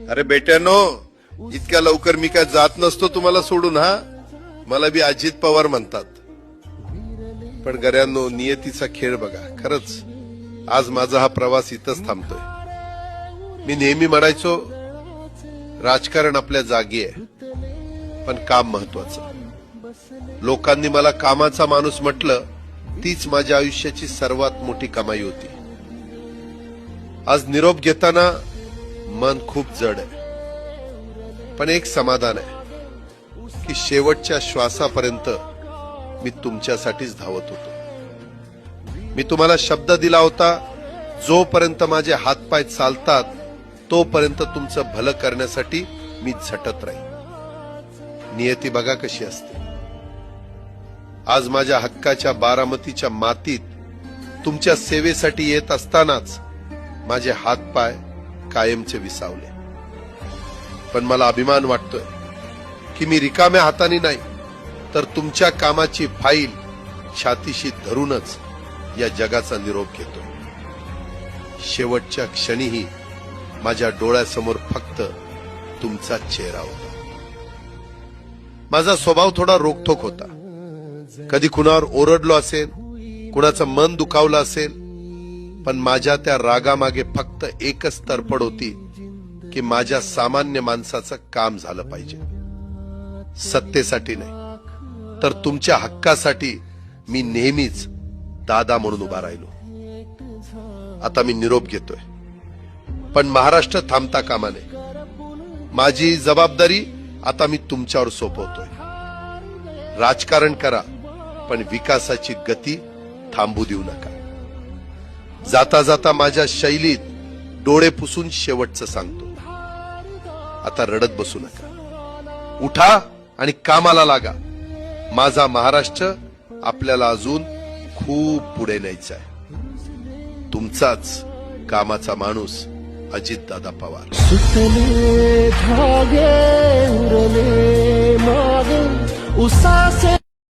अरे बेट्यानो, इतक्या लवकर मी काय जात नसतो तुम्हाला सोडून. हा, मला बी अजित पवार म्हणतात. पण गऱ्यांनो, नियतीचा खेळ बघा. खरंच आज माझा हा प्रवास इथंच थांबतोय. मी नेहमी म्हणायचो राजकारण आपल्या जागी आहे, पण काम महत्वाचं. लोकांनी मला कामाचा माणूस म्हटलं, तीच माझ्या आयुष्याची सर्वात मोठी कमाई होती. आज निरोप घेताना मन खूप जड आहे, पण एक समाधान आहे की शेवटच्या श्वासापर्यंत मी तुमच्यासाठीच धावत होतो. मी तुम्हाला शब्द दिला होता, जोपर्यंत माझे हातपाय चालतात तोपर्यंत तुमचं भलं करण्यासाठी मी झटत राहील. नियती बघा कशी असते. आज माझ्या हक्काच्या बारामतीच्या मातीत तुमच्या सेवेसाठी येत असतानाच माझे हातपाय कायमचे विसावले. पण मला अभिमान वाटतोय की मी रिकाम्या हाताने नाही, तर तुमच्या कामाची फाईल छातीशी धरूनच या जगाचा निरोप घेतो. शेवटच्या क्षणीही माझ्या डोळ्यासमोर फक्त तुमचा चेहरा होता. माझा स्वभाव थोडा रोखठोक होता. कधी कुणावर ओरडलो असेल, कुणाचं मन दुखावलं असेल, पण माझ्या त्या रागामागे फक्त एकच तरफड होती की माझ्या सामान्य माणसाचं काम झालं पाहिजे. सत्तेसाठी नाही, तर तुमच्या हक्कासाठी मी नेहमीच दादा म्हणून उभा राहिलो. आता मी निरोप घेतोय, पण महाराष्ट्र थांबता कामा नये. माझी जबाबदारी आता मी तुमच्यावर सोपवतोय. राजकारण करा, पण विकासाची गती थांबू देऊ नका. जाता जाता माझ्या शैलीत डोळे पुसून शेवटचं सांगतो, आता रडत बसू नका. उठा आणि कामाला लागा. माझा महाराष्ट्र आपल्याला अजून खूप पुढे न्यायचा आहे. तुमचाच कामाचा माणूस अजितदादा पवार. सुतले धागे उरले मागे उसासे